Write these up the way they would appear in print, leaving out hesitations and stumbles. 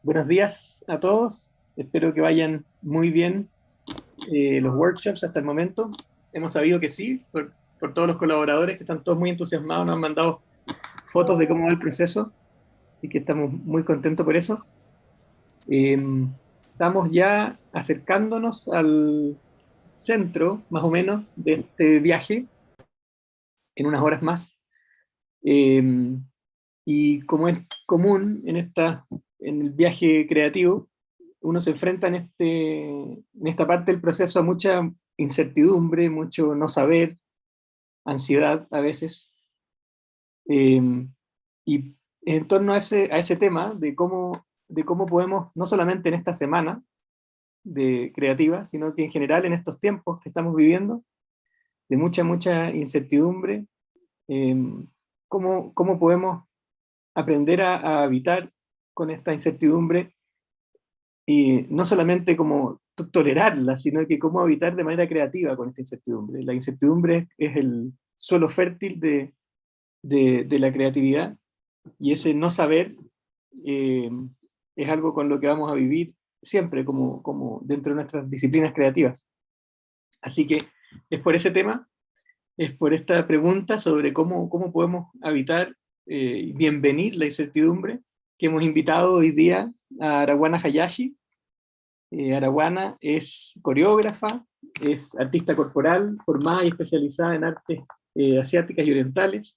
Buenos días a todos. Espero que vayan muy bien los workshops hasta el momento. Hemos sabido que sí, por todos los colaboradores que están todos muy entusiasmados, nos han mandado fotos de cómo va el proceso y que estamos muy contentos por eso. Eh, Estamos ya acercándonos al centro, más o menos, de este viaje en unas horas más. Eh, y como es común en el viaje creativo, uno se enfrenta en esta parte del proceso a mucha incertidumbre, mucho no saber, ansiedad a veces. Eh, y en torno a ese tema de cómo podemos, no solamente en esta semana de creativa, sino que en general en estos tiempos que estamos viviendo, de mucha incertidumbre, eh, cómo podemos aprender a habitar con esta incertidumbre y no solamente como tolerarla, sino que cómo habitar de manera creativa con esta incertidumbre. La incertidumbre es el suelo fértil de la creatividad y ese no saber eh, es algo con lo que vamos a vivir siempre como dentro de nuestras disciplinas creativas. Así que es por ese tema, es por esta pregunta sobre cómo podemos habitar y bienvenir la incertidumbre que hemos invitado hoy día a Arawana Hayashi. Arawana es coreógrafa, es artista corporal, formada y especializada en artes asiáticas y orientales.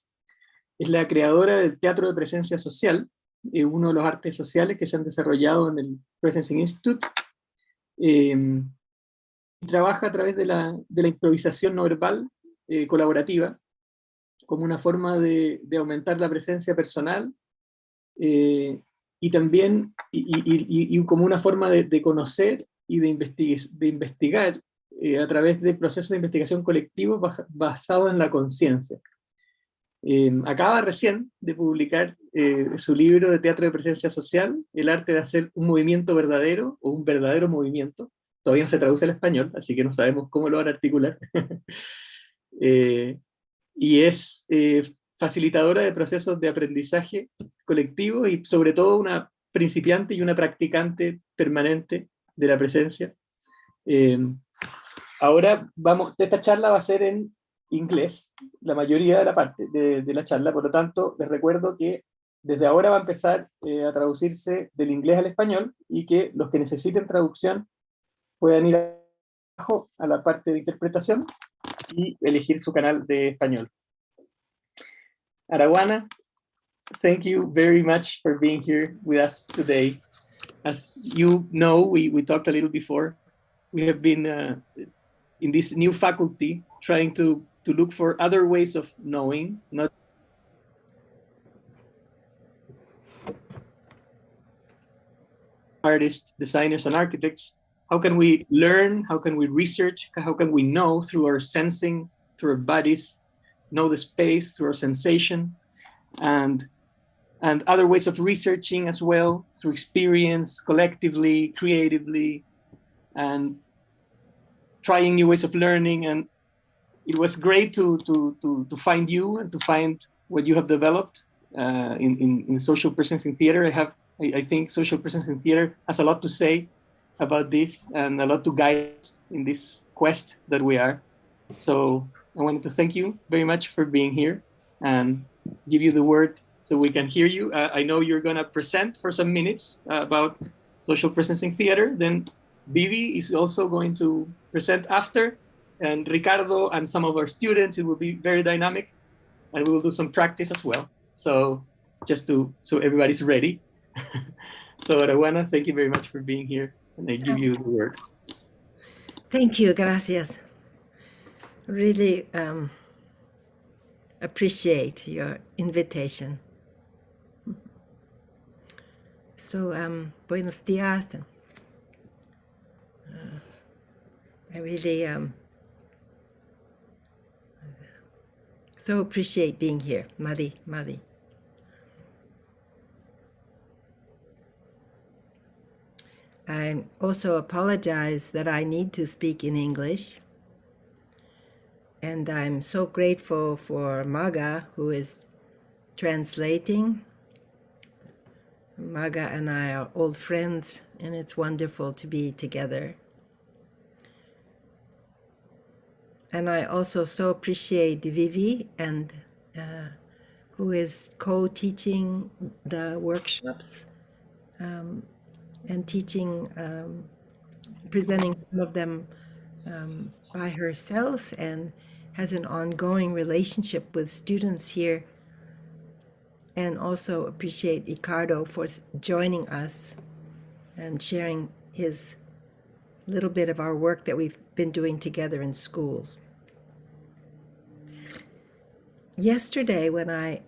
Es la creadora del teatro de presencia social, uno de los artes sociales que se han desarrollado en el Presencing Institute. Eh, Trabaja a través de la improvisación no verbal colaborativa como una forma de aumentar la presencia personal eh, y también como una forma de conocer y de investigar a través de procesos de investigación colectivos basados en la conciencia. Acaba recién de publicar su libro de teatro de presencia social, El arte de hacer un movimiento verdadero o un verdadero movimiento. Todavía no se traduce al español, así que no sabemos cómo lo van a articular. eh, y es facilitadora de procesos de aprendizaje colectivo y sobre todo una principiante y una practicante permanente de la presencia. Eh, Ahora esta charla va a ser en inglés, la mayoría de la parte de la charla, por lo tanto les recuerdo que desde ahora va a empezar a traducirse del inglés al español y que los que necesiten traducción puedan ir abajo a la parte de interpretación y elegir su canal de español. Arawana, thank you very much for being here with us today. As you know, we talked a little before. We have been in this new faculty trying to look for other ways of knowing, not artists, designers, and architects. How can we learn? How can we research? How can we know through our sensing, through our bodies, know the space, through our sensation, and other ways of researching as well, through experience, collectively, creatively, and trying new ways of learning. And it was great to find you and to find what you have developed in social presence in theater. I think social presence in theater has a lot to say about this and a lot to guide us in this quest that we are. So I wanted to thank you very much for being here and give you the word so we can hear you. I know you're going to present for some minutes about social presence in theater. Then Vivi is also going to present after, and Ricardo and some of our students. It will be very dynamic, and we will do some practice as well. So so everybody's ready. So Arawana, thank you very much for being here, and I give you the word. Thank you, gracias. Really appreciate your invitation. So, buenos dias. I really so appreciate being here. Madi. I also apologize that I need to speak in English. And I'm so grateful for Maga, who is translating. Maga and I are old friends, and it's wonderful to be together. And I also so appreciate Vivi, and who is co-teaching the workshops and teaching, presenting some of them by herself, and has an ongoing relationship with students here. And also appreciate Ricardo for joining us and sharing his little bit of our work that we've been doing together in schools. Yesterday, when I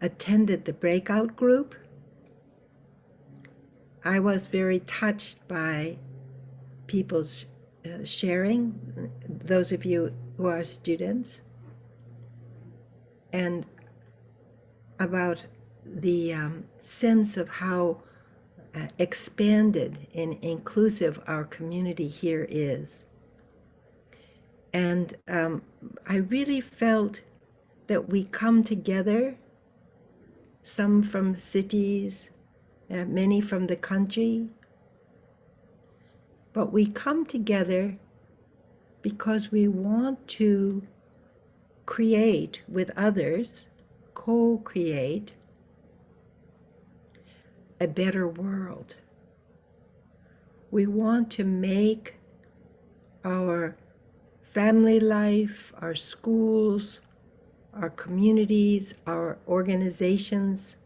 attended the breakout group, I was very touched by people's sharing, those of you who are students, and about the sense of how expanded and inclusive our community here is. And I really felt that we come together, some from cities, many from the country, but we come together because we want to create with others, co-create a better world. We want to make our family life, our schools, our communities, our organizations.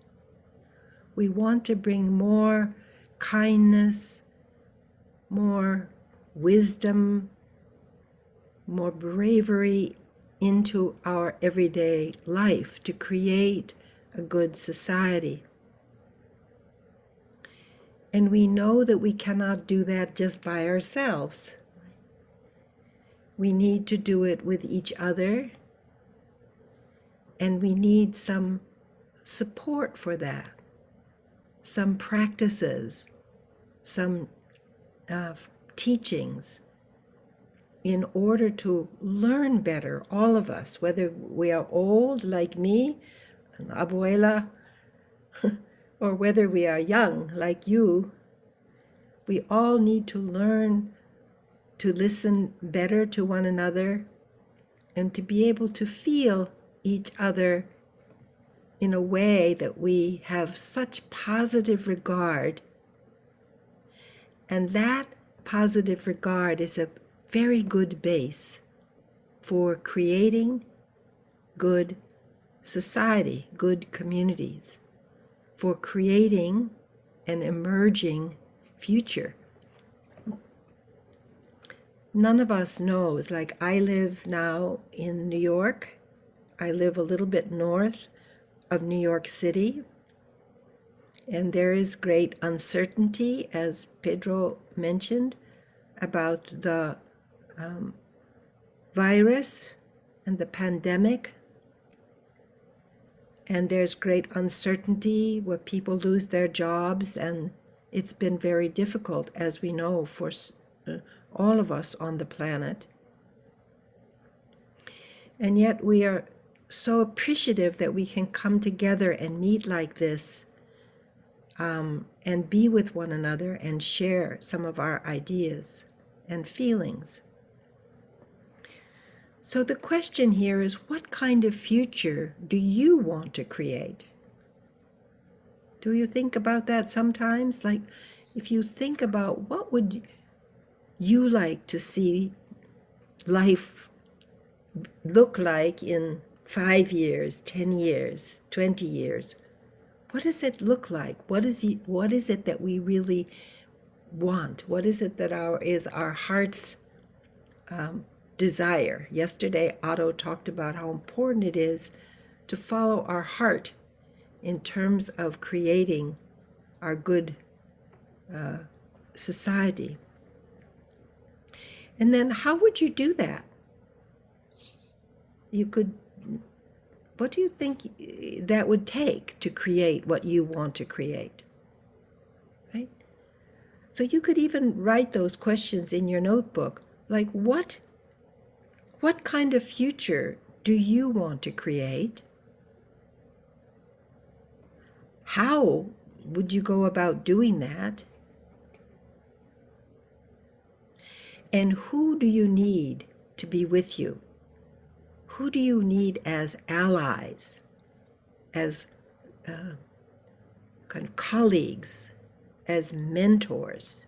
We want to bring more kindness, more wisdom, more bravery into our everyday life to create a good society. And we know that we cannot do that just by ourselves. We need to do it with each other, and we need some support for that, some practices, some teachings, in order to learn better, all of us, whether we are old like me, an abuela, or whether we are young like you. We all need to learn to listen better to one another and to be able to feel each other in a way that we have such positive regard. And that positive regard is a very good base for creating good society, good communities, for creating an emerging future. None of us knows, like I live now in New York. I live a little bit north of New York City, and there is great uncertainty, as Pedro mentioned, about the virus and the pandemic. And there's great uncertainty where people lose their jobs, and it's been very difficult, as we know, for all of us on the planet. And yet we are so appreciative that we can come together and meet like this, and be with one another and share some of our ideas and feelings. So the question here is, what kind of future do you want to create? Do you think about that sometimes? Like, if you think about what would you like to see life look like in 5 years, 10 years, 20 years, what does it look like? What is it that we really want? What is it that is our heart's desire? Yesterday, Otto talked about how important it is to follow our heart in terms of creating our good society. And then how would you do that? What do you think that would take to create what you want to create? Right? So you could even write those questions in your notebook, like what kind of future do you want to create? How would you go about doing that? And who do you need to be with you? Who do you need as allies, as kind of colleagues, as mentors,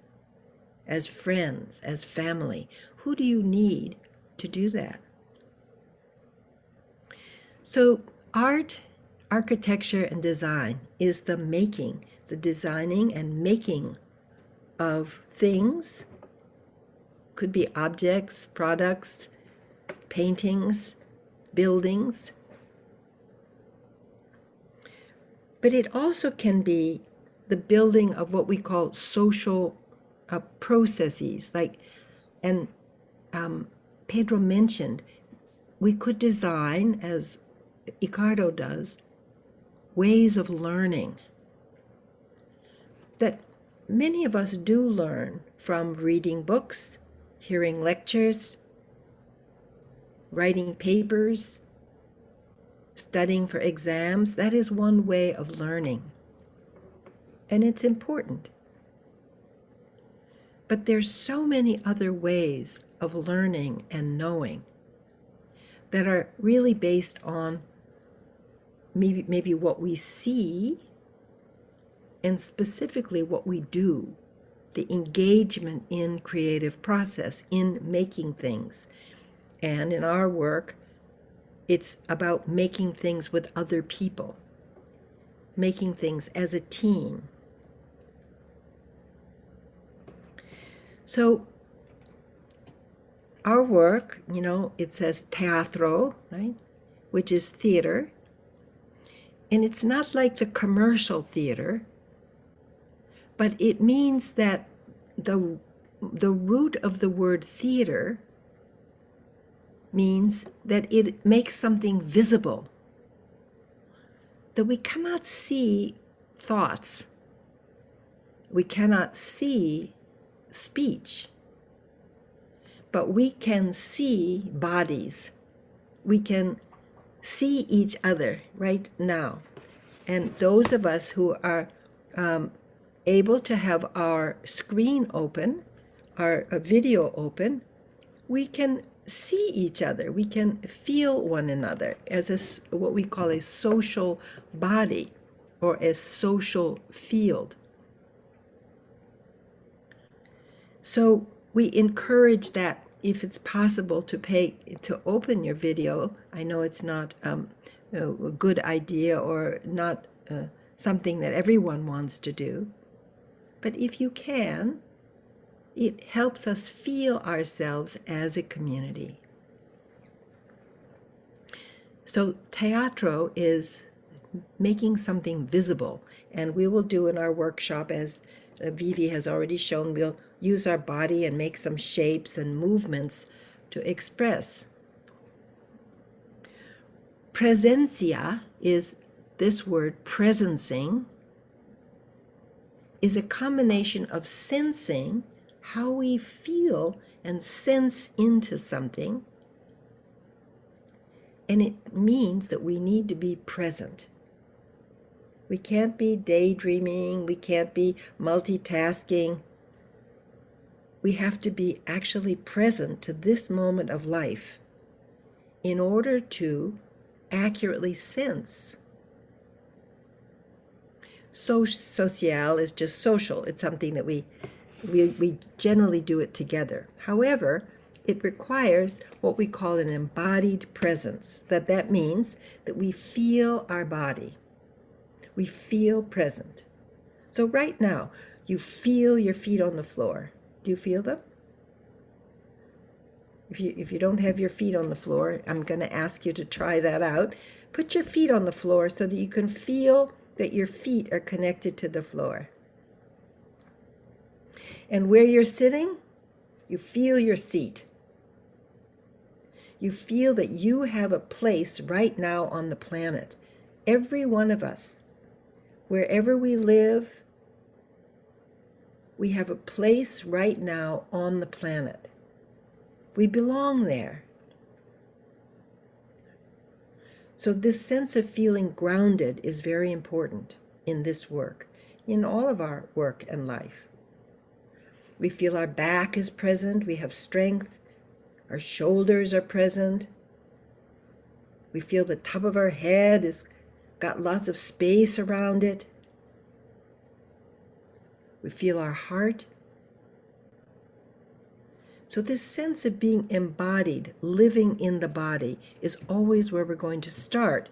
as friends, as family? Who do you need to do that? So art, architecture, and design is the making, the designing and making of things. Could be objects, products, paintings, buildings. But it also can be the building of what we call social processes. And Pedro mentioned, we could design, as Ricardo does, ways of learning that many of us do learn from reading books, hearing lectures, writing papers, studying for exams. That is one way of learning, and it's important. But there's so many other ways of learning and knowing that are really based on maybe what we see, and specifically what we do, the engagement in creative process, in making things. And in our work, it's about making things with other people, making things as a team. So our work, it says teatro, right? Which is theater. And it's not like the commercial theater, but it means that the root of the word theater means that it makes something visible, that we cannot see thoughts, we cannot see speech, but we can see bodies, we can see each other right now. And those of us who are able to have our screen open, our video open, we can see each other, we can feel one another as what we call a social body or a social field. So we encourage that if it's possible to open your video. I know it's not a good idea or not something that everyone wants to do, but if you can, it helps us feel ourselves as a community. So teatro is making something visible, and we will do in our workshop, as Vivi has already shown, we'll use our body and make some shapes and movements to express. Presencia is this word, presencing, is a combination of sensing, how we feel and sense into something, and it means that we need to be present. We can't be daydreaming, we can't be multitasking. We have to be actually present to this moment of life in order to accurately sense. Social is just social. It's something that we generally do it together. However, it requires what we call an embodied presence. That means that we feel our body. We feel present. So right now, you feel your feet on the floor. Do you feel them? If you don't have your feet on the floor, I'm going to ask you to try that out. Put your feet on the floor so that you can feel that your feet are connected to the floor. And where you're sitting, you feel your seat. You feel that you have a place right now on the planet. Every one of us, wherever we live, we have a place right now on the planet. We belong there. So this sense of feeling grounded is very important in this work. in all of our work and life. We feel our back is present, we have strength, our shoulders are present. We feel the top of our head is got lots of space around it. We feel our heart. So this sense of being embodied, living in the body, is always where we're going to start.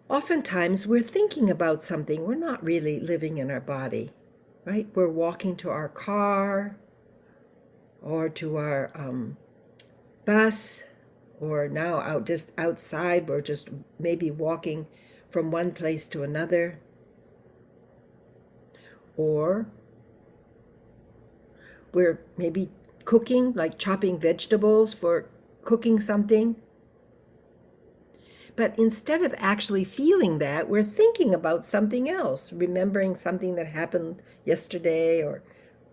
Oftentimes we're thinking about something, we're not really living in our body, right? We're walking to our car or to our bus, or now just outside, we're just maybe walking from one place to another. Or we're maybe cooking, like chopping vegetables for cooking something. But instead of actually feeling that, we're thinking about something else, remembering something that happened yesterday or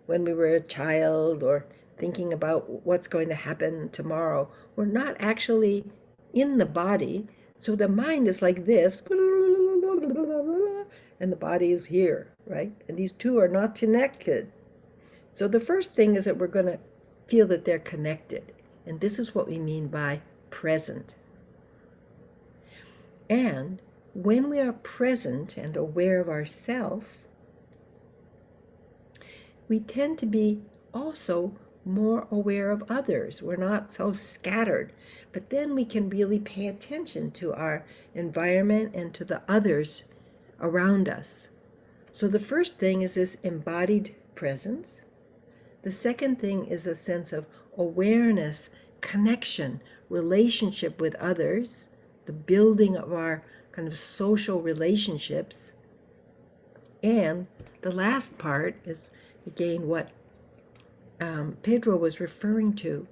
when we were a child, or thinking about what's going to happen tomorrow. We're not actually in the body. So the mind is like this, and the body is here, right? And these two are not connected. So the first thing is that we're going to feel that they're connected. And this is what we mean by present. And when we are present and aware of ourself, we tend to be also more aware of others. We're not so scattered, but then we can really pay attention to our environment and to the others around us. So the first thing is this embodied presence. The second thing is a sense of awareness, connection, relationship with others, the building of our kind of social relationships. And the last part is, again, what Pedro was referring to.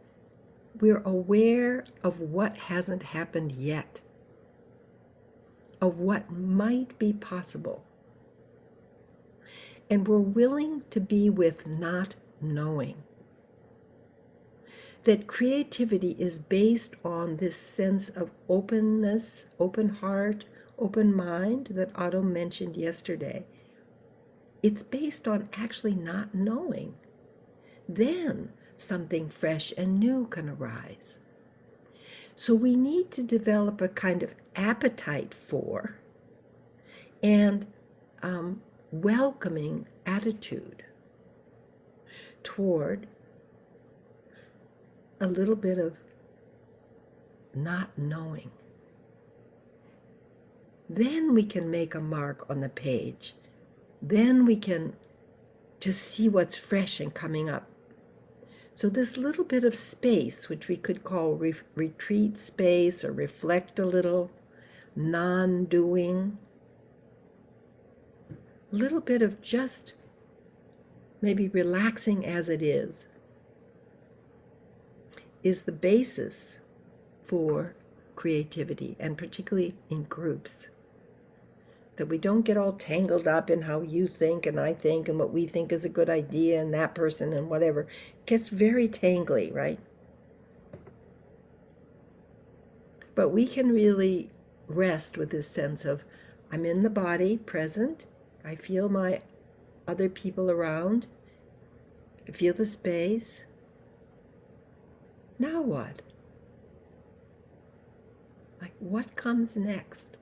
We're aware of what hasn't happened yet, of what might be possible. And we're willing to be with not knowing. That creativity is based on this sense of openness, open heart, open mind that Otto mentioned yesterday. It's based on actually not knowing. Then something fresh and new can arise. So we need to develop a kind of appetite for and welcoming attitude toward a little bit of not knowing. Then we can make a mark on the page. Then we can just see what's fresh and coming up. So this little bit of space, which we could call retreat space or reflect a little, non-doing, a little bit of just maybe relaxing as it is the basis for creativity, and particularly in groups. That we don't get all tangled up in how you think and I think and what we think is a good idea and that person and whatever. It gets very tangly, right? But we can really rest with this sense of, I'm in the body, present. I feel my other people around. I feel the space. Now what? Like, what comes next?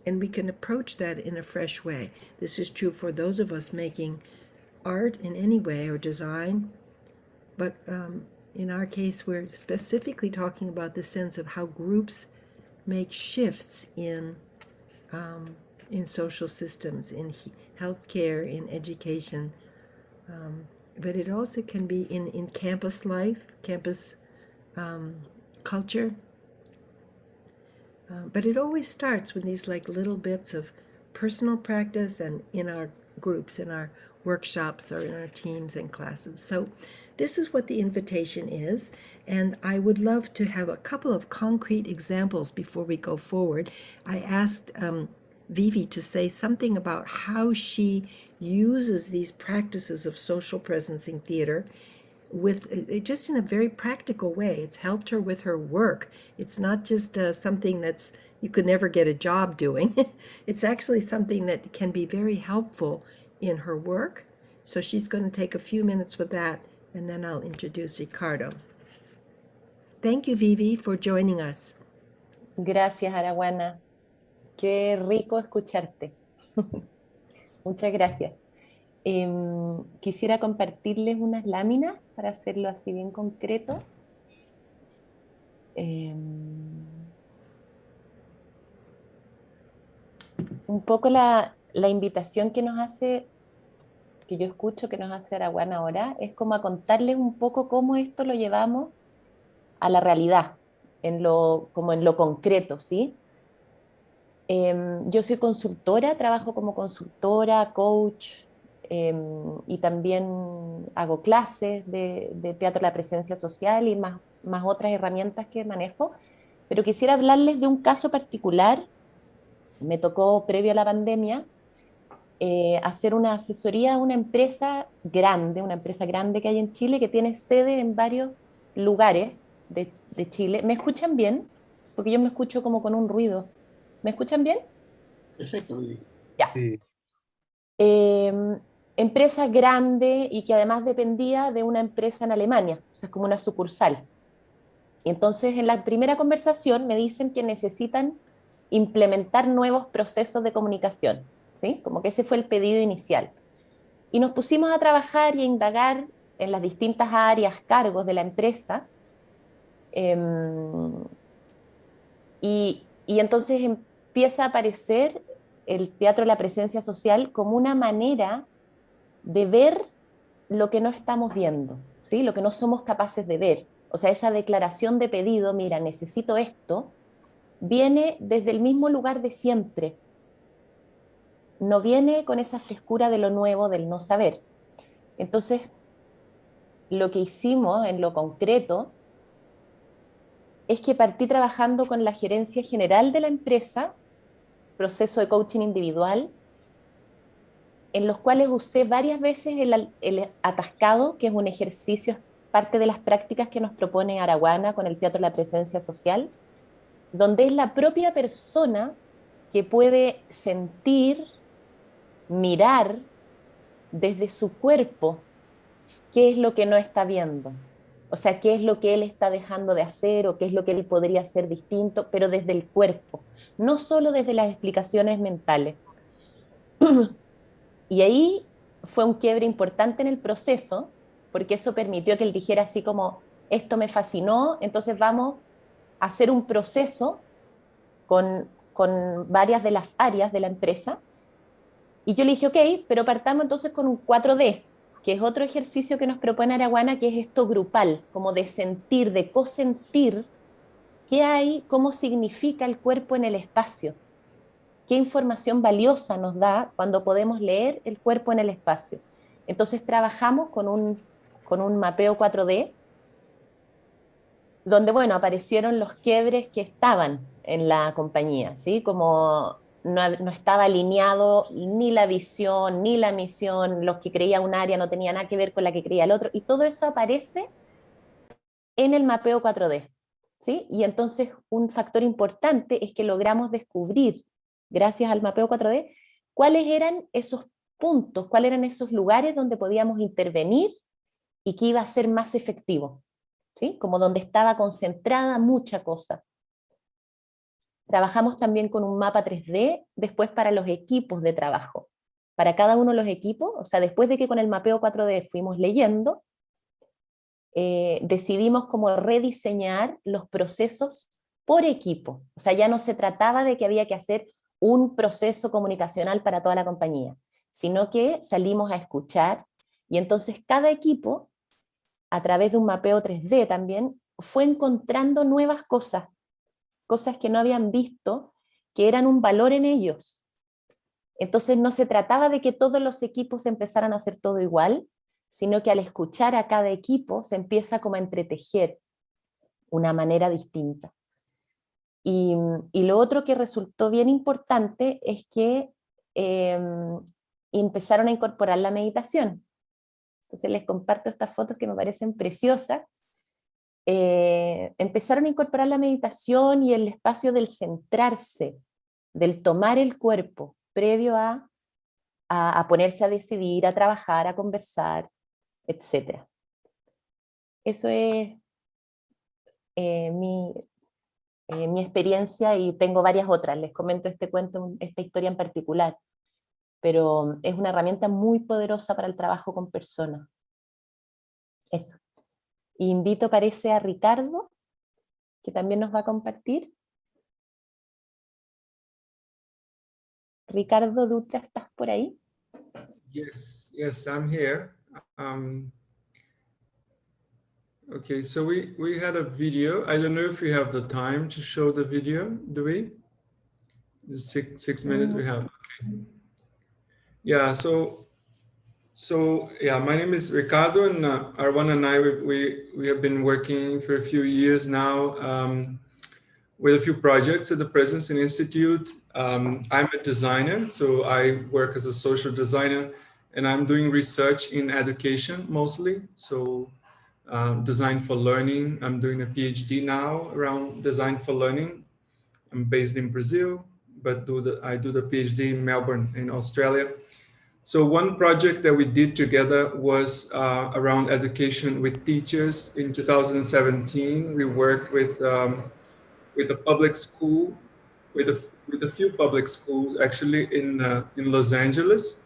And we can approach that in a fresh way. This is true for those of us making art in any way or design. But in our case, we're specifically talking about the sense of how groups make shifts in social systems, in healthcare, in education. But it also can be in campus life, campus culture. But it always starts with these like little bits of personal practice and in our groups, in our workshops or in our teams and classes. So this is what the invitation is. And I would love to have a couple of concrete examples before we go forward. I asked Vivi to say something about how she uses these practices of social presence in theater with just in a very practical way. It's helped her with her work. It's not just something that's you could never get a job doing. It's actually something that can be very helpful in her work. So she's going to take a few minutes with that, and then I'll introduce Ricardo. Thank you, Vivi, for joining us. Gracias, Araguana. Qué rico escucharte. Muchas gracias. Quisiera compartirles unas láminas para hacerlo así bien concreto. Un poco la invitación que nos hace, que yo escucho que nos hace Araguana ahora, es como a contarles un poco cómo esto lo llevamos a la realidad, como en lo concreto, ¿sí? Yo soy consultora, trabajo como consultora, coach, y también hago clases de teatro de la presencia social y más otras herramientas que manejo, pero quisiera hablarles de un caso particular. Me tocó, previo a la pandemia, hacer una asesoría a una empresa grande que hay en Chile, que tiene sede en varios lugares de Chile. ¿Me escuchan bien? Porque yo me escucho como con un ruido. ¿Me escuchan bien? Perfecto, Vivi. Ya. Sí. Empresa grande y que además dependía de una empresa en Alemania, o sea, es como una sucursal. Y entonces en la primera conversación me dicen que necesitan implementar nuevos procesos de comunicación, ¿sí? Como que ese fue el pedido inicial. Y nos pusimos a trabajar y a indagar en las distintas áreas, cargos de la empresa, y entonces empieza a aparecer el teatro de la presencia social como una manera de ver lo que no estamos viendo, ¿sí? Lo que no somos capaces de ver. O sea, esa declaración de pedido, mira, necesito esto, viene desde el mismo lugar de siempre. No viene con esa frescura de lo nuevo, del no saber. Entonces, lo que hicimos en lo concreto es que partí trabajando con la gerencia general de la empresa, proceso de coaching individual, en los cuales usé varias veces el atascado, que es un ejercicio, parte de las prácticas que nos propone Araguana con el teatro de la presencia social, donde es la propia persona que puede sentir, mirar desde su cuerpo qué es lo que no está viendo. O sea, qué es lo que él está dejando de hacer o qué es lo que él podría hacer distinto, pero desde el cuerpo, no solo desde las explicaciones mentales. Y ahí fue un quiebre importante en el proceso, porque eso permitió que él dijera así como, esto me fascinó, entonces vamos a hacer un proceso con varias de las áreas de la empresa. Y yo le dije, ok, pero partamos entonces con un 4D, que es otro ejercicio que nos propone Araguana, que es esto grupal, como de sentir, de cosentir qué hay, cómo significa el cuerpo en el espacio, qué información valiosa nos da cuando podemos leer el cuerpo en el espacio. Entonces trabajamos con un mapeo 4D, donde, bueno, aparecieron los quiebres que estaban en la compañía, ¿sí? Como no estaba alineado ni la visión, ni la misión, los que creía un área no tenía nada que ver con la que creía el otro, y todo eso aparece en el mapeo 4D, ¿sí? Y entonces un factor importante es que logramos descubrir, gracias al mapeo 4D, cuáles eran esos puntos, cuáles eran esos lugares donde podíamos intervenir y que iba a ser más efectivo, ¿sí? Como donde estaba concentrada mucha cosa. Trabajamos también con un mapa 3D después para los equipos de trabajo. Para cada uno de los equipos, o sea, después de que con el mapeo 4D fuimos leyendo, decidimos cómo rediseñar los procesos por equipo. O sea, ya no se trataba de que había que hacer un proceso comunicacional para toda la compañía, sino que salimos a escuchar, y entonces cada equipo, a través de un mapeo 3D también, fue encontrando nuevas cosas, cosas que no habían visto, que eran un valor en ellos. Entonces no se trataba de que todos los equipos empezaran a hacer todo igual, sino que al escuchar a cada equipo se empieza como a entretejer una manera distinta. Y lo otro que resultó bien importante es que empezaron a incorporar la meditación. Entonces les comparto estas fotos que me parecen preciosas. empezaron a incorporar la meditación y el espacio del centrarse, del tomar el cuerpo, previo a ponerse a decidir, a trabajar, a conversar, etc. Eso es mi experiencia, y tengo varias otras. Les comento este cuento, esta historia en particular, pero es una herramienta muy poderosa para el trabajo con personas. Eso. Invito, parece, a Ricardo, que también nos va a compartir. Ricardo Dutra, ¿estás por ahí? Yes, I'm here. Okay, so we had a video. I don't know if we have the time to show the video, do we? The six minutes we have. Okay. Yeah, so yeah, my name is Ricardo, and Arwan and I, we have been working for a few years now with a few projects at the Presence Institute. I'm a designer, so I work as a social designer, and I'm doing research in education mostly. So design for learning. I'm doing a PhD now around design for learning. I'm based in Brazil, but I do the PhD in Melbourne in Australia. So one project that we did together was around education with teachers. In 2017, we worked with a public school, with a few public schools actually in Los Angeles.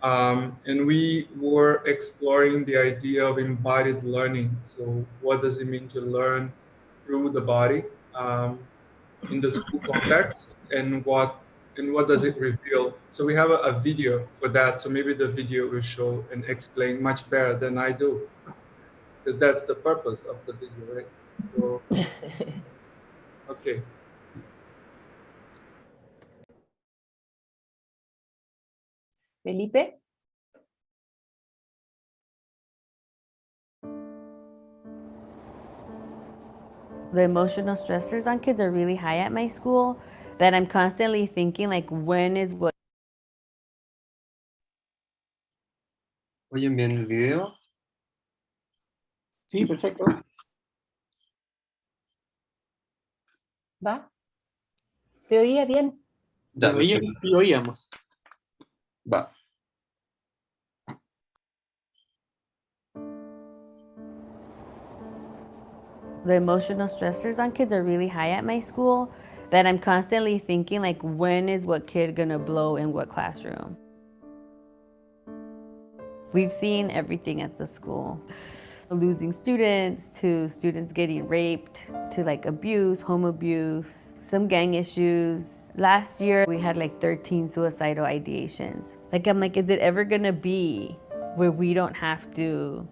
And we were exploring the idea of embodied learning. So what does it mean to learn through the body in the school context, and what does it reveal? So we have a video for that. So maybe the video will show and explain much better than I do, because that's the purpose of the video, right? So, okay. Felipe. The emotional stressors on kids are really high at my school, that I'm constantly thinking, like, when is what. ¿Oyen bien el video? Sí, perfecto. ¿Va? ¿Se oía bien? Ya, Sí, oíamos. va. The emotional stressors on kids are really high at my school, that I'm constantly thinking, like, when is what kid gonna blow in what classroom? We've seen everything at the school. Losing students, to students getting raped, to like abuse, home abuse, some gang issues. Last year we had like 13 suicidal ideations. Like, I'm like, is it ever gonna be where we don't have to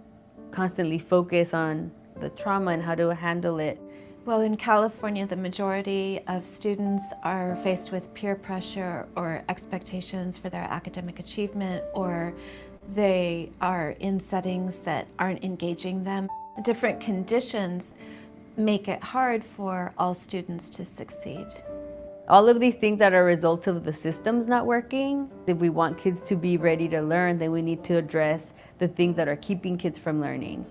constantly focus on the trauma and how to handle it? Well, in California, the majority of students are faced with peer pressure or expectations for their academic achievement, or they are in settings that aren't engaging them. Different conditions make it hard for all students to succeed. All of these things that are a result of the systems not working. If we want kids to be ready to learn, then we need to address the things that are keeping kids from learning.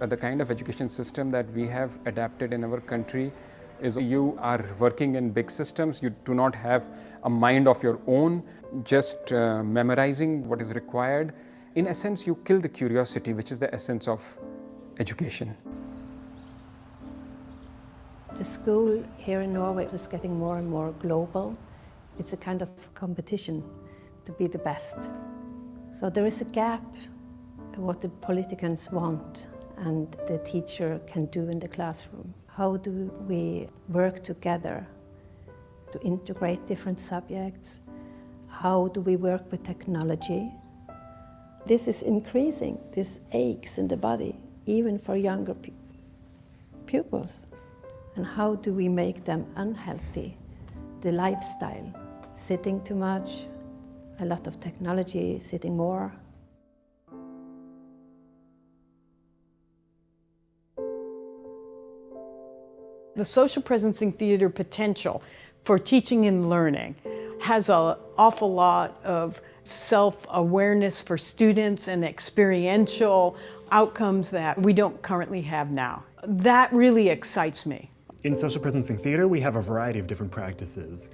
The kind of education system that we have adapted in our country is you are working in big systems. You do not have a mind of your own, just memorizing what is required. In essence, you kill the curiosity, which is the essence of education. The school here in Norway is getting more and more global. It's a kind of competition to be the best. So there is a gap in what the politicians want and the teacher can do in the classroom. How do we work together to integrate different subjects? How do we work with technology? This is increasing, this aches in the body, even for younger pupils. And how do we make them unhealthy? The lifestyle, sitting too much, a lot of technology, sitting more. The social presencing theater potential for teaching and learning has an awful lot of self-awareness for students and experiential outcomes that we don't currently have now. That really excites me. In social presencing theater, we have a variety of different practices.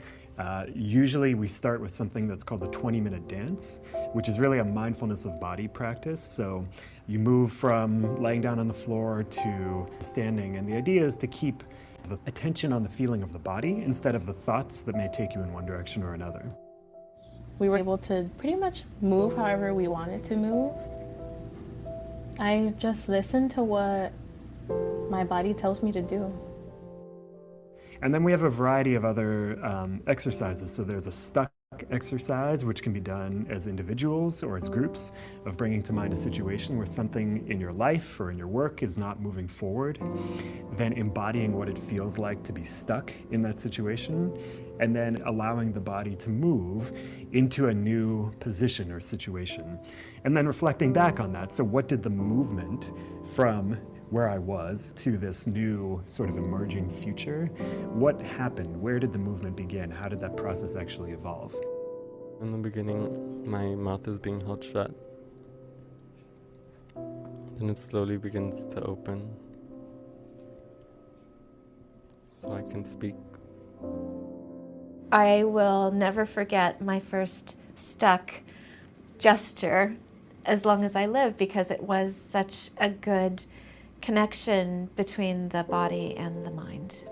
Usually we start with something that's called the 20-minute dance, which is really a mindfulness of body practice. So you move from laying down on the floor to standing, and the idea is to keep the attention on the feeling of the body instead of the thoughts that may take you in one direction or another. We were able to pretty much move however we wanted to move. I just listen to what my body tells me to do. And then we have a variety of other exercises. So there's a stuck exercise, which can be done as individuals or as groups, of bringing to mind a situation where something in your life or in your work is not moving forward, then embodying what it feels like to be stuck in that situation, and then allowing the body to move into a new position or situation, and then reflecting back on that. So what did the movement from where I was to this new sort of emerging future, what happened? Where did the movement begin? How did that process actually evolve? In the beginning, my mouth is being held shut. Then it slowly begins to open, so I can speak. I will never forget my first stuck gesture as long as I live, because it was such a good connection between the body and the mind.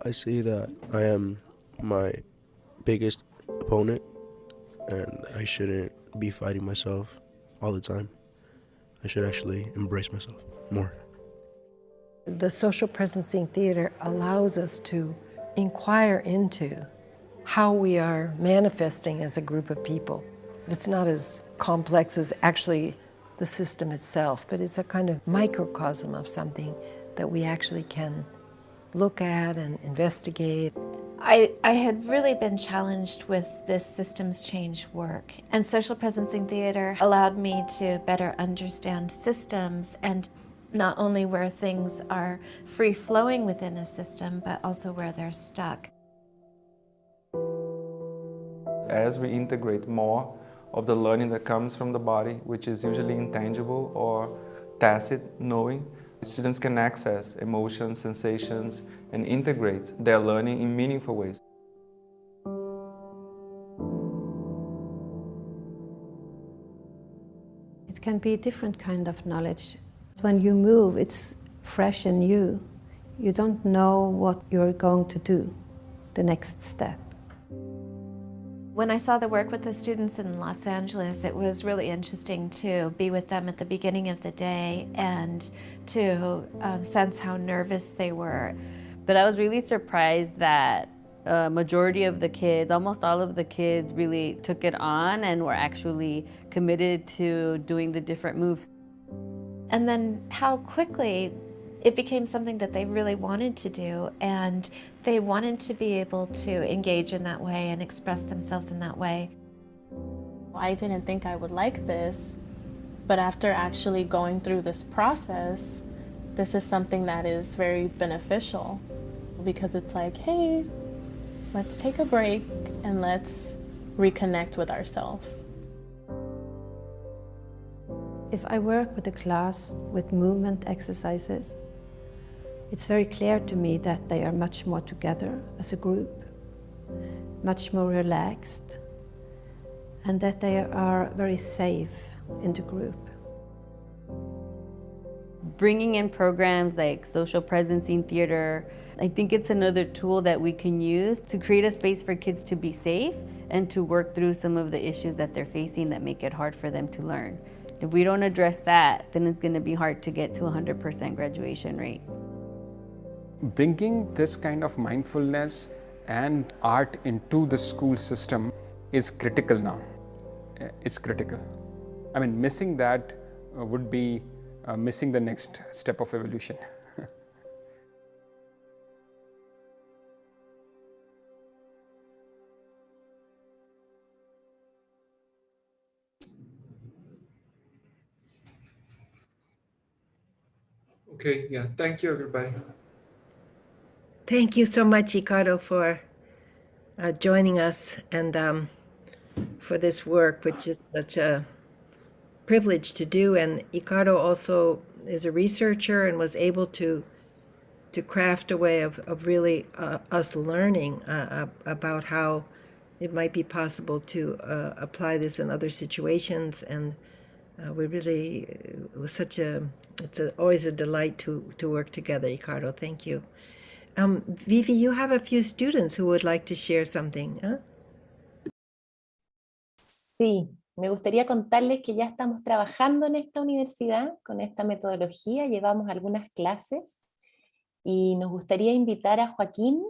I see that I am my biggest opponent, and I shouldn't be fighting myself all the time. I should actually embrace myself more. The social presencing theater allows us to inquire into how we are manifesting as a group of people. It's not as complex as actually the system itself, but it's a kind of microcosm of something that we actually can look at and investigate. I had really been challenged with this systems change work, and social presencing theater allowed me to better understand systems, and not only where things are free-flowing within a system, but also where they're stuck. As we integrate more of the learning that comes from the body, which is usually intangible or tacit knowing, students can access emotions, sensations, and integrate their learning in meaningful ways. It can be a different kind of knowledge. When you move, it's fresh and new. You don't know what you're going to do, the next step. When I saw the work with the students in Los Angeles, it was really interesting to be with them at the beginning of the day and to sense how nervous they were. But I was really surprised that a majority of the kids, almost all of the kids, really took it on and were actually committed to doing the different moves. And then how quickly it became something that they really wanted to do, and they wanted to be able to engage in that way and express themselves in that way. I didn't think I would like this, but after actually going through this process, this is something that is very beneficial, because it's like, hey, let's take a break and let's reconnect with ourselves. If I work with a class with movement exercises, it's very clear to me that they are much more together as a group, much more relaxed, and that they are very safe in the group. Bringing in programs like social presencing theater, I think it's another tool that we can use to create a space for kids to be safe and to work through some of the issues that they're facing that make it hard for them to learn. If we don't address that, then it's going to be hard to get to 100% graduation rate. Bringing this kind of mindfulness and art into the school system is critical now. It's critical. I mean, missing that would be missing the next step of evolution. Okay, yeah, thank you, everybody. Thank you so much, Ricardo, for joining us and for this work, which is such a privilege to do. And Ricardo also is a researcher and was able to craft a way of really us learning about how it might be possible to apply this in other situations. And we really, it was always a delight to work together, Ricardo. Thank you. Vivi, you have a few students who would like to share something. Huh? Sí, me gustaría contarles que ya estamos trabajando en esta universidad con esta metodología, llevamos algunas clases y nos gustaría invitar a Joaquín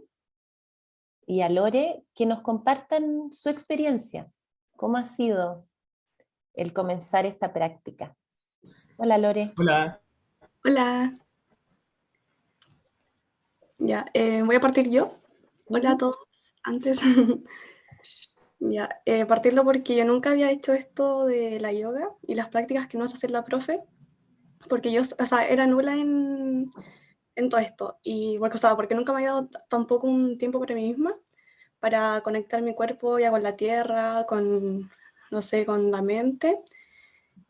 y a Lore que nos compartan su experiencia. ¿Cómo ha sido el comenzar esta práctica? Hola, Lore. Hola. Hola. Ya, voy a partir yo. Hola a todos. Antes, ya, partiendo porque yo nunca había hecho esto de la yoga y las prácticas que nos hace la profe, porque yo, o sea, era nula en todo esto, y porque, o sea, porque nunca me había dado tampoco un tiempo para mí misma, para conectar mi cuerpo ya con la tierra, con, no sé, con la mente.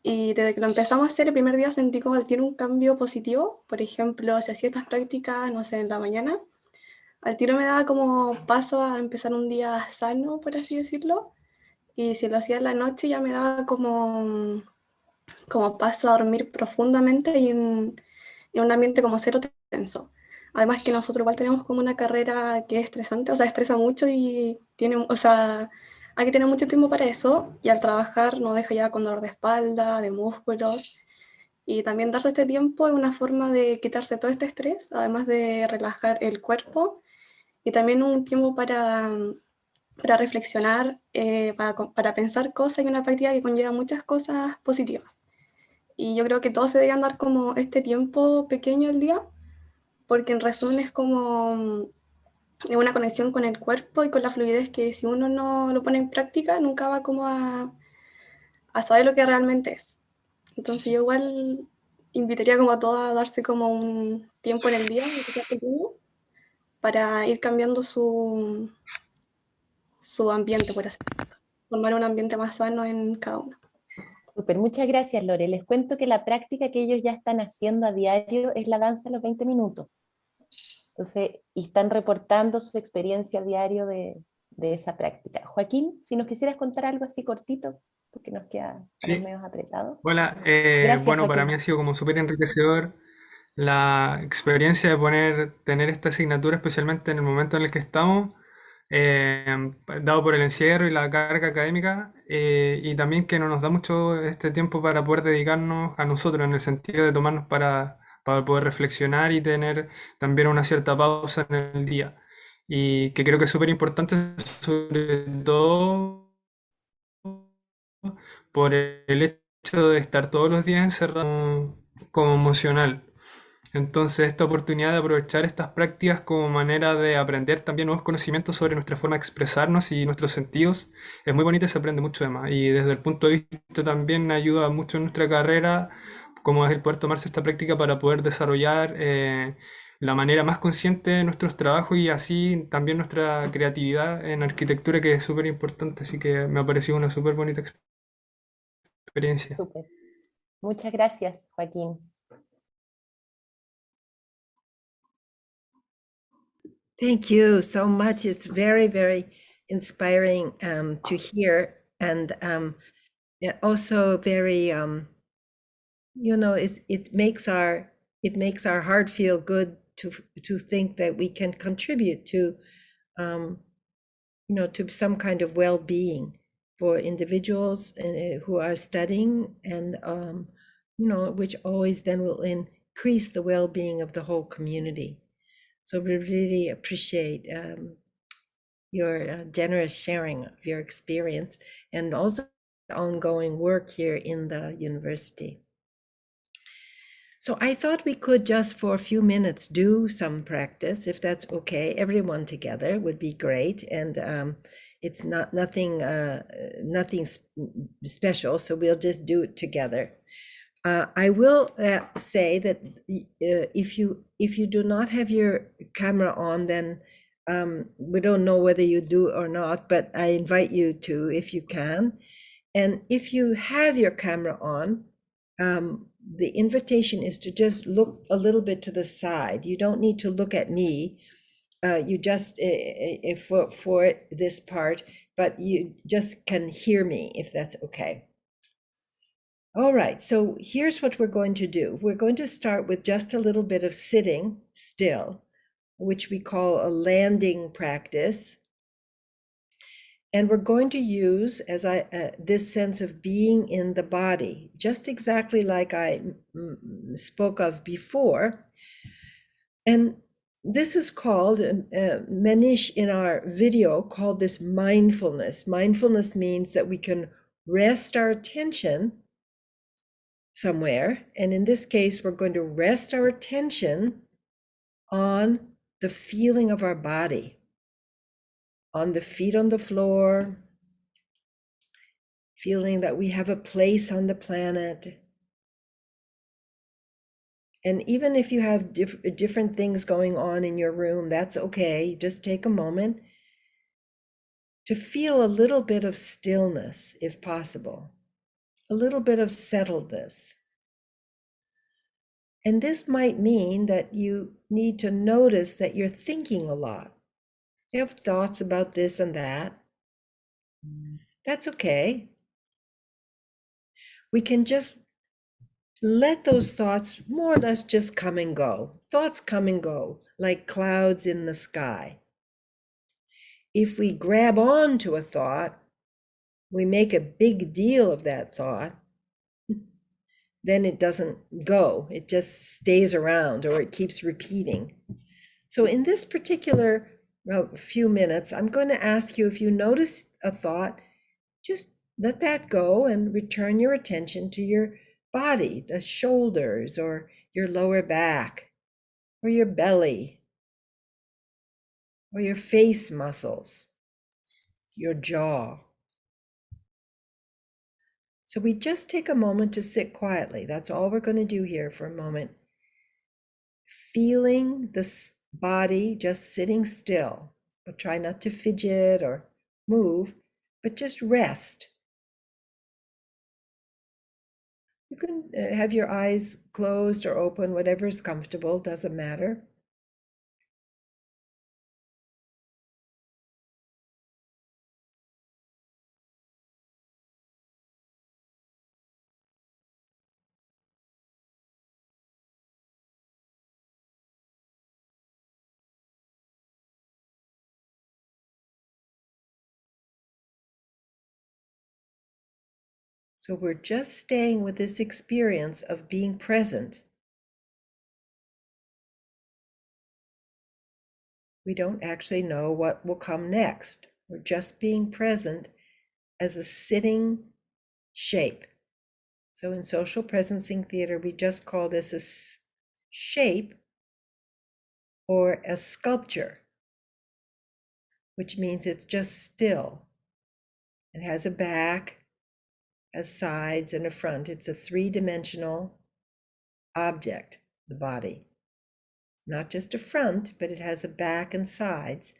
Y desde que lo empezamos a hacer, el primer día sentí como que tiene un cambio positivo. Por ejemplo, si hacía estas prácticas, no sé, en la mañana, al tiro me daba como paso a empezar un día sano, por así decirlo. Y si lo hacía en la noche, ya me daba como paso a dormir profundamente y en un ambiente como cero tenso. Además que nosotros igual tenemos como una carrera que es estresante, o sea, estresa mucho y tiene, o sea, hay que tener mucho tiempo para eso, y al trabajar nos deja ya con dolor de espalda, de músculos, y también darse este tiempo es una forma de quitarse todo este estrés, además de relajar el cuerpo, y también un tiempo para reflexionar, para pensar cosas, y una práctica que conlleva muchas cosas positivas. Y yo creo que todos se deberían dar como este tiempo pequeño al día, porque en resumen es como una conexión con el cuerpo y con la fluidez que si uno no lo pone en práctica, nunca va como a saber lo que realmente es. Entonces yo igual invitaría como a todos a darse como un tiempo en el día, aunque sea pequeño, para ir cambiando su ambiente, por así decirlo, formar un ambiente más sano en cada uno. Súper, muchas gracias, Lore. Les cuento que la práctica que ellos ya están haciendo a diario es la danza a los 20 minutos. Entonces, y están reportando su experiencia a diario de esa práctica. Joaquín, si nos quisieras contar algo así cortito, porque nos quedan medios apretados. Hola, Gracias, bueno, Joaquín. para mí ha sido como súper enriquecedor la experiencia de tener esta asignatura, especialmente en el momento en el que estamos, dado por el encierro y la carga académica, y también que no nos da mucho este tiempo para poder dedicarnos a nosotros, en el sentido de tomarnos para poder reflexionar y tener también una cierta pausa en el día. Y que creo que es súper importante, sobre todo por el hecho de estar todos los días encerrado como emocional. Entonces, esta oportunidad de aprovechar estas prácticas como manera de aprender también nuevos conocimientos sobre nuestra forma de expresarnos y nuestros sentidos es muy bonita y se aprende mucho de más. Y desde el punto de vista también ayuda mucho en nuestra carrera, como es el poder tomarse esta práctica para poder desarrollar la manera más consciente de nuestros trabajos y así también nuestra creatividad en arquitectura, que es súper importante. Así que me ha parecido una súper bonita experiencia. Súper. Muchas gracias, Joaquín. Thank you so much. It's very, very inspiring to hear, and also very, it makes our heart feel good to think that we can contribute to, to some kind of well-being for individuals who are studying, and which always then will increase the well-being of the whole community. So we really appreciate your generous sharing of your experience, and also ongoing work here in the university. So I thought we could just for a few minutes do some practice, if that's okay. Everyone together would be great, and it's nothing special, so we'll just do it together. I will say that if you do not have your camera on, then we don't know whether you do or not, but I invite you to, if you can. And if you have your camera on, the invitation is to just look a little bit to the side. You don't need to look at me. You just, for this part, but you just can hear me if that's okay. All right, so here's what we're going to do. We're going to start with just a little bit of sitting still, which we call a landing practice. And we're going to use this sense of being in the body, just exactly like I spoke of before. And this is called, Manish in our video called this mindfulness. Mindfulness means that we can rest our attention somewhere. And in this case, we're going to rest our attention on the feeling of our body, on the feet on the floor, feeling that we have a place on the planet. And even if you have different things going on in your room, that's okay. Just take a moment to feel a little bit of stillness, if possible, a little bit of settledness. And this might mean that you need to notice that you're thinking a lot. You have thoughts about this and that. That's okay. We can just let those thoughts more or less just come and go. Thoughts come and go like clouds in the sky. If we grab on to a thought, we make a big deal of that thought, then it doesn't go. It just stays around or it keeps repeating. So in this particular few minutes, I'm going to ask you, if you notice a thought, just let that go and return your attention to your body, the shoulders or your lower back or your belly or your face muscles, your jaw. So we just take a moment to sit quietly. That's all we're going to do here for a moment. Feeling the body just sitting still, but try not to fidget or move, but just rest. You can have your eyes closed or open, whatever is comfortable, doesn't matter. So we're just staying with this experience of being present. We don't actually know what will come next. We're just being present as a sitting shape. So in social presencing theater, we just call this a shape or a sculpture, which means it's just still. It has a back, has sides and a front. It's a three-dimensional object, the body. Not just a front, but it has a back and sides.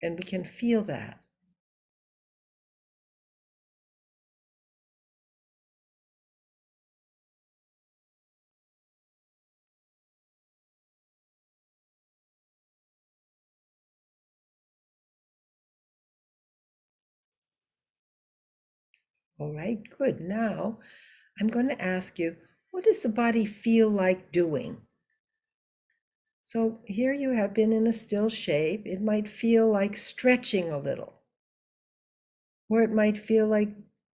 And we can feel that. All right, good. Now, I'm going to ask you, what does the body feel like doing? So here you have been in a still shape. It might feel like stretching a little, or it might feel like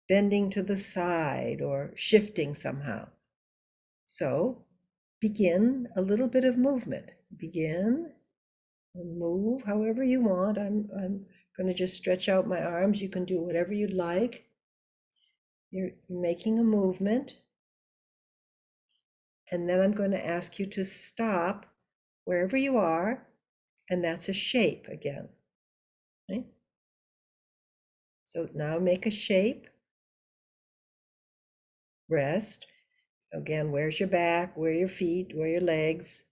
bending to the side or shifting somehow. So begin a little bit of movement. Begin and move however you want. I'm going to just stretch out my arms. You can do whatever you'd like. You're making a movement. And then I'm going to ask you to stop wherever you are, and that's a shape again. Okay? So now make a shape. Rest. Again, where's your back? Where are your feet? Where are your legs?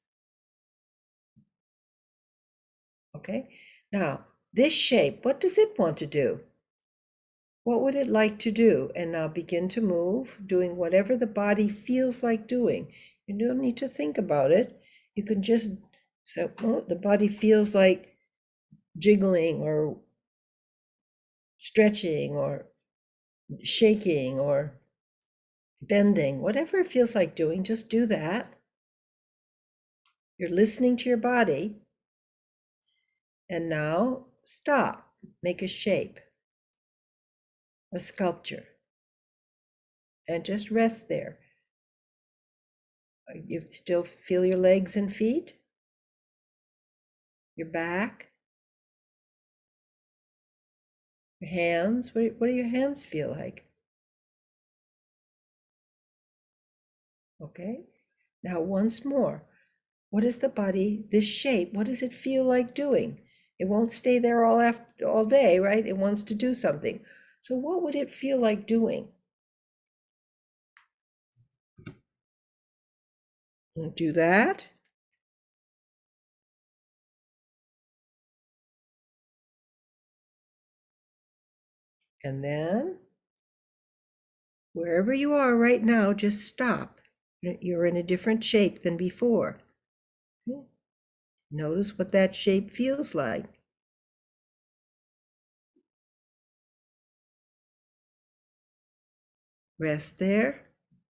Okay. Now, this shape, what does it want to do? What would it like to do? And now begin to move, doing whatever the body feels like doing. You don't need to think about it. You can just say, oh, the body feels like jiggling or stretching or shaking or bending, whatever it feels like doing, just do that. You're listening to your body. And now stop, make a shape, a sculpture, and just rest there. You still feel your legs and feet, your back, your hands. What do your hands feel like? Okay, now once more. What is the body, this shape, what does it feel like doing? It won't stay there all day, right? It wants to do something. So what would it feel like doing? Do that. And then, wherever you are right now, just stop. You're in a different shape than before. Notice what that shape feels like. Rest there.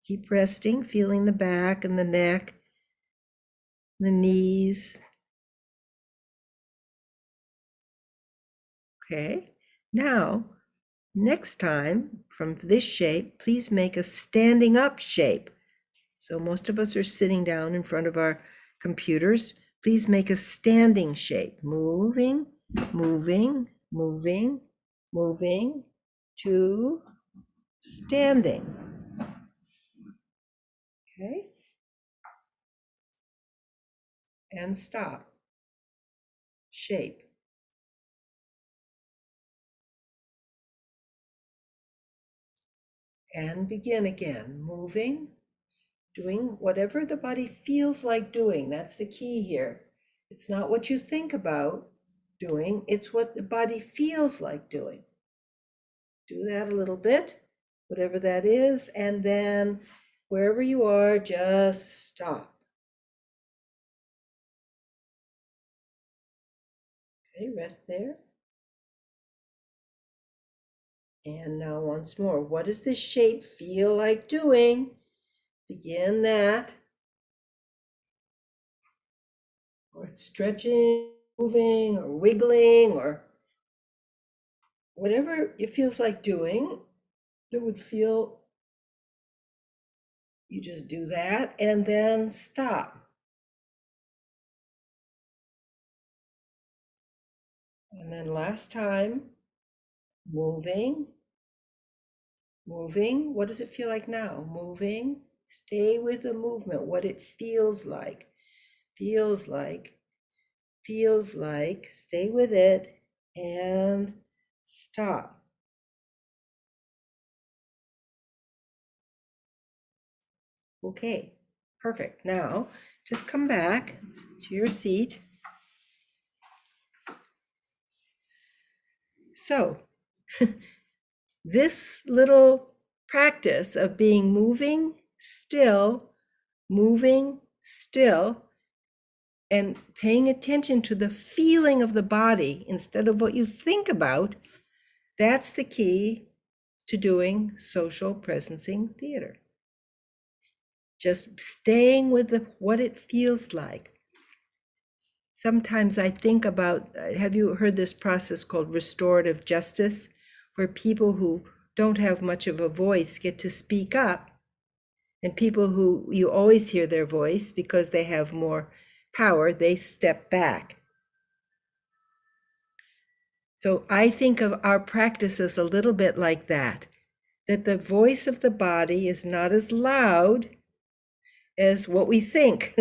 Keep resting, feeling the back and the neck, the knees. Okay. Now, next time, from this shape, please make a standing up shape. So most of us are sitting down in front of our computers. Please make a standing shape, moving, moving, moving, moving to standing. Okay. And stop. Shape. And begin again, moving, doing whatever the body feels like doing. That's the key here. It's not what you think about doing, it's what the body feels like doing. Do that a little bit, whatever that is, and then wherever you are, just stop. Okay, rest there. And now once more, what does this shape feel like doing? Begin that. Or stretching, moving, or wiggling, or whatever it feels like doing, it would feel, you just do that and then stop. And then last time, moving, moving. What does it feel like now? Moving. Stay with the movement, what it feels like. Feels like, feels like. Stay with it and stop. Okay, perfect. Now, just come back to your seat. So, this little practice of being moving still, and paying attention to the feeling of the body instead of what you think about, that's the key to doing social presencing theater. Just staying with what it feels like. Sometimes I think about, have you heard this process called restorative justice, where people who don't have much of a voice get to speak up, and people who you always hear their voice because they have more power, they step back. So I think of our practice as a little bit like that the voice of the body is not as loud as what we think.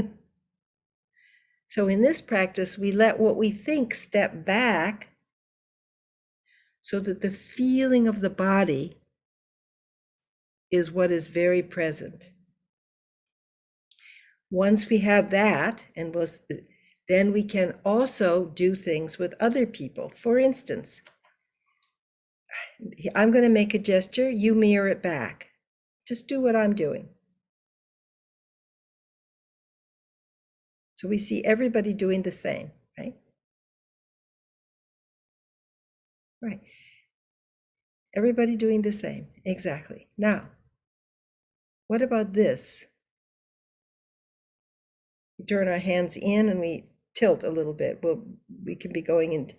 So in this practice, we let what we think step back so that the feeling of the body is what is very present. Once we have that, then we can also do things with other people. For instance, I'm going to make a gesture, you mirror it back. Just do what I'm doing. So we see everybody doing the same, right? Right. Everybody doing the same, exactly. Now, what about this? We turn our hands in and we tilt a little bit. Well, we can be going in,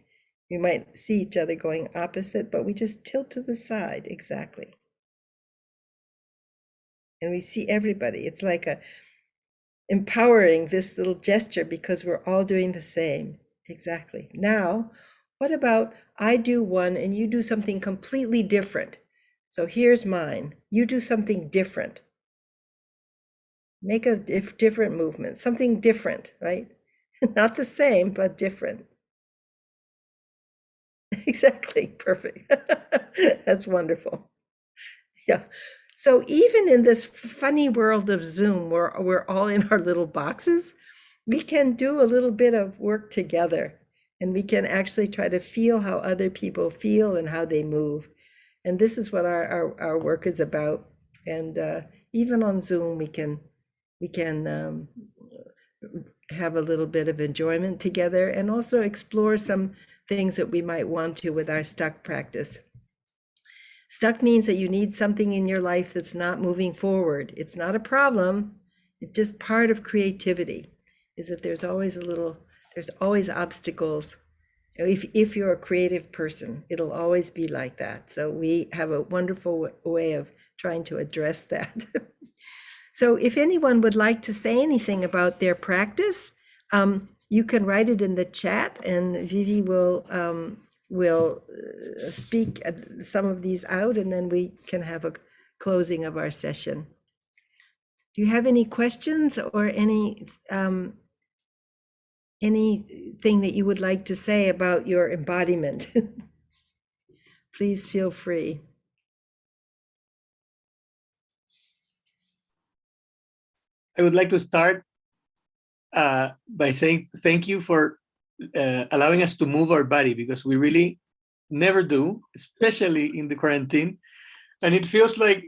we might see each other going opposite, but we just tilt to the side, exactly. And we see everybody. It's like a empowering this little gesture because we're all doing the same, exactly. Now, what about I do one and you do something completely different? So here's mine. You do something different. Make a different movement, something different, right? Not the same, but different. Exactly, perfect. That's wonderful. Yeah. So even in this funny world of Zoom, where we're all in our little boxes, we can do a little bit of work together, and we can actually try to feel how other people feel and how they move. And this is what our work is about. And even on Zoom, we can have a little bit of enjoyment together and also explore some things that we might want to with our stuck practice. Stuck means that you need something in your life that's not moving forward. It's not a problem. It's just part of creativity, is that there's always obstacles. If you're a creative person, it'll always be like that. So we have a wonderful way of trying to address that. So if anyone would like to say anything about their practice, you can write it in the chat, and Vivi will speak some of these out, and then we can have a closing of our session. Do you have any questions or anything that you would like to say about your embodiment? Please feel free. I would like to start by saying thank you for allowing us to move our body, because we really never do, especially in the quarantine. And it feels like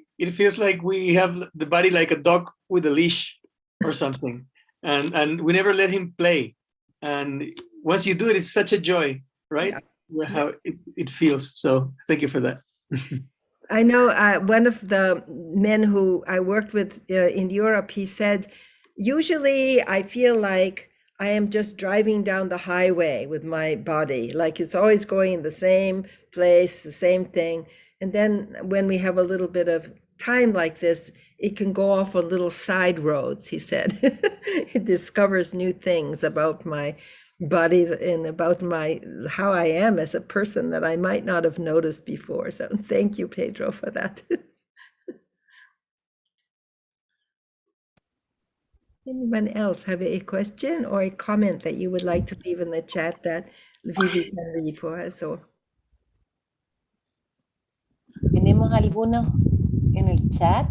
we have the body like a dog with a leash or something, and we never let him play. And once you do it, it's such a joy, right? Yeah. How it feels. So thank you for that. I know one of the men who I worked with in Europe, he said, usually I feel like I am just driving down the highway with my body, like it's always going in the same place, the same thing. And then when we have a little bit of time like this, it can go off on little side roads, he said. It discovers new things about my body and about how I am as a person that I might not have noticed before. So thank you, Pedro, for that. Anyone else have a question or a comment that you would like to leave in the chat that Vivi can read for us? Tenemos algunos en el chat.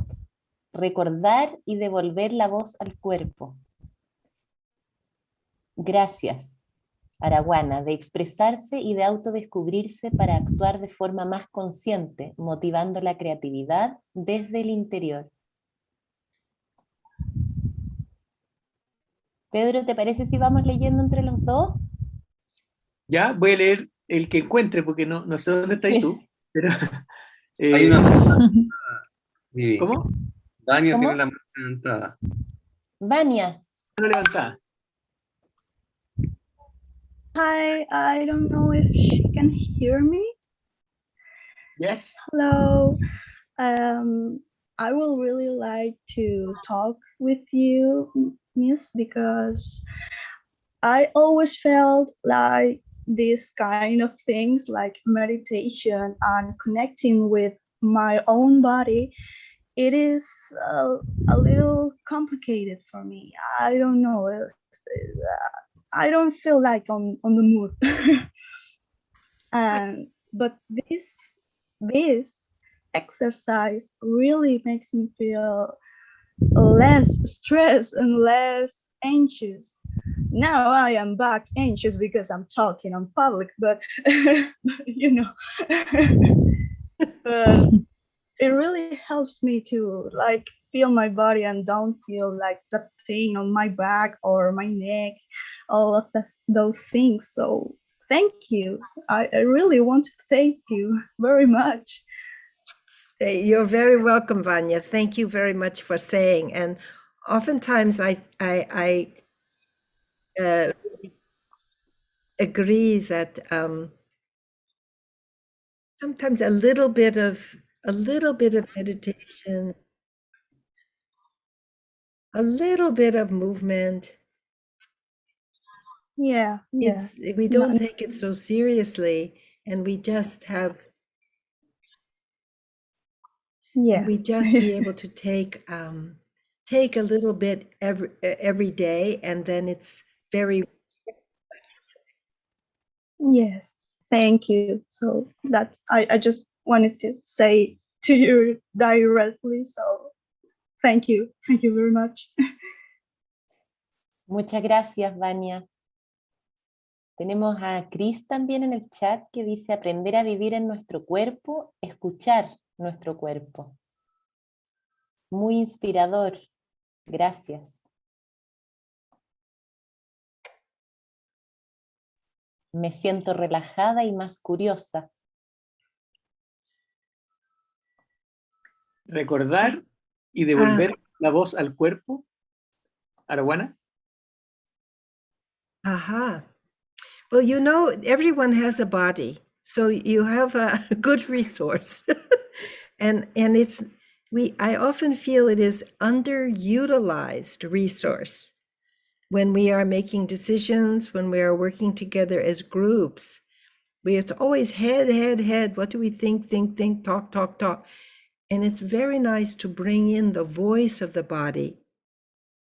Recordar y devolver la voz al cuerpo. Gracias, Araguana, de expresarse y de autodescubrirse para actuar de forma más consciente, motivando la creatividad desde el interior. Pedro, ¿te parece si vamos leyendo entre los dos? Ya, voy a leer el que encuentre, porque no sé dónde estás tú, pero... Hay una... ¿Cómo? Vania ¿Cómo? tiene la mano levantada. Vania. Mano levantada. Hi, I don't know if she can hear me. Yes. Hello. I will really like to talk with you, Miss, because I always felt like this kind of things like meditation and connecting with my own body, it is a little complicated for me. I don't know. I don't feel like on the mood. But this exercise really makes me feel less stressed and less anxious. Now I am back anxious because I'm talking in public, but you know. but it really helps me to like feel my body and don't feel like the pain on my back or my neck, all of those things. So thank you. I really want to thank you very much. You're very welcome, Vanya. Thank you very much for saying. And oftentimes I agree that sometimes a little bit of meditation, a little bit of movement. Yeah. We don't take it so seriously, and we just have. Yeah. We just be able to take a little bit every day, and then it's very. Yes. Thank you. So that's I just wanted to say to you directly. So thank you. Thank you very much. Muchas gracias, Vania. Tenemos a Chris también en el chat que dice aprender a vivir en nuestro cuerpo, escuchar nuestro cuerpo. Muy inspirador. Gracias. Me siento relajada y más curiosa. Recordar y devolver la voz al cuerpo. Arawana. Aha. Well, you know, everyone has a body, so you have a good resource. and I often feel it is underutilized resource when we are making decisions, when we are working together as groups. It's always head. What do we think, talk. And it's very nice to bring in the voice of the body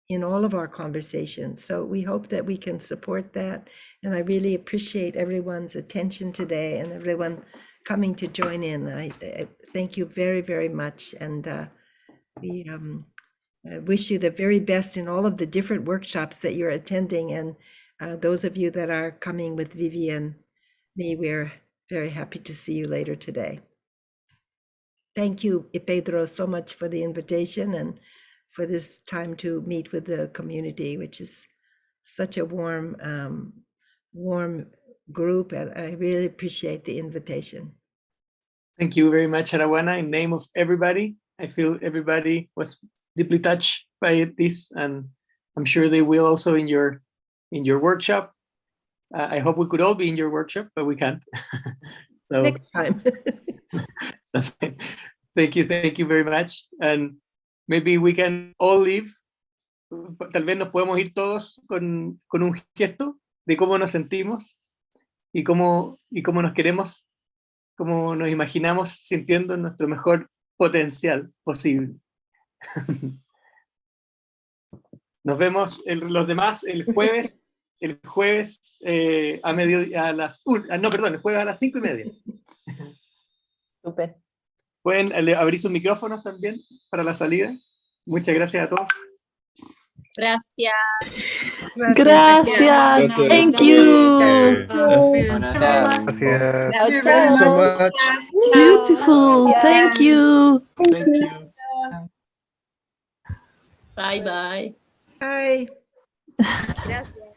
in all of our conversations. So we hope that we can support that. And I really appreciate everyone's attention today and everyone coming to join in. I thank you very, very much. And we wish you the very best in all of the different workshops that you're attending. And those of you that are coming with Vivi and me, we're very happy to see you later today. Thank you, Pedro, so much for the invitation and for this time to meet with the community, which is such a warm group, and I really appreciate the invitation. Thank you very much, Arawana. In name of everybody, I feel everybody was deeply touched by this, and I'm sure they will also in your workshop. I hope we could all be in your workshop, but we can't. So, next time. So, thank you very much, and maybe we can all leave. Tal vez nos podemos ir todos con un gesto de cómo nos sentimos y cómo nos queremos, cómo nos imaginamos sintiendo nuestro mejor potencial posible. Nos vemos los demás el jueves. El jueves a mediodía, el jueves a las 5:30. Súper. Pueden abrir sus micrófonos también para la salida. Muchas gracias a todos. Gracias. Gracias. Thank you. Gracias. Chao. Beautiful. Thank you. Thank you. Bye bye. Bye. Gracias.